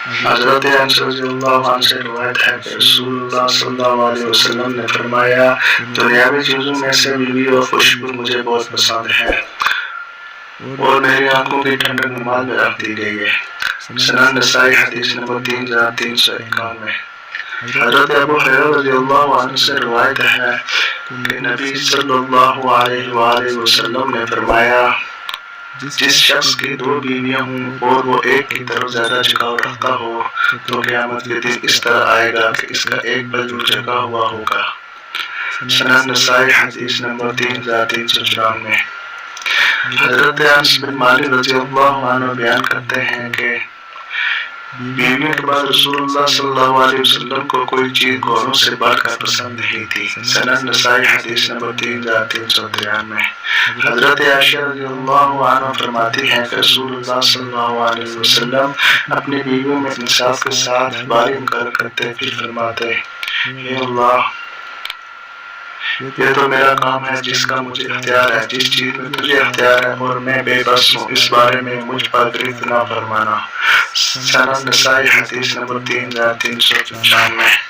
حضرت انس رضی اللہ عنہ سے روایت ہے کہ رسول اللہ صلی اللہ علیہ وسلم نے فرمایا دنیاوی چیزوں میں سے بیوی اور خوشبو مجھے بہت پسند ہے اور میری آنکھوں کی ٹھنڈک نماز میں رکھ دی گئی ہے۔ سنن نسائی حدیث نمبر 3391۔ حضرت ابو ہریرہ رضی اللہ عنہ سے روایت ہے کہ نبی صلی اللہ علیہ وآلہ وسلم نے فرمایا جس شخص کی 2 بیویاں ہوں اور وہ ایک کی طرف زیادہ جھکاؤ رکھتا ہو تو قیامت کے دن اس طرح آئے گا کہ اس کا ایک بازو جھکا ہوا ہوگا۔ سنن نسائی حدیث نمبر 3394۔ حضرت انس بن مالک رضی اللہ عنہ بیان کرتے ہیں کہ بیویوں کے بعد رسول اللہ صلی اللہ علیہ وسلم کو کوئی چیز گھوڑوں سے بڑھ کر پسند نہیں تھی۔ سنن نسائی حدیث نمبر 3393۔ حضرت عائشہ رضی اللہ عنہ فرماتی ہیں کہ رسول اللہ صلی اللہ علیہ وسلم اپنی بیویوں میں انصاف کے ساتھ باری مقرر کرتے پھر فرماتے اے اللہ یہ تو میرا کام ہے جس کا مجھے اختیار ہے، جس چیز میں تجھے اختیار ہے اور میں بے بس ہوں، اس بارے میں مجھ پر گرفت نہ فرمانا۔ سنن نسائی حدیث نمبر 3395۔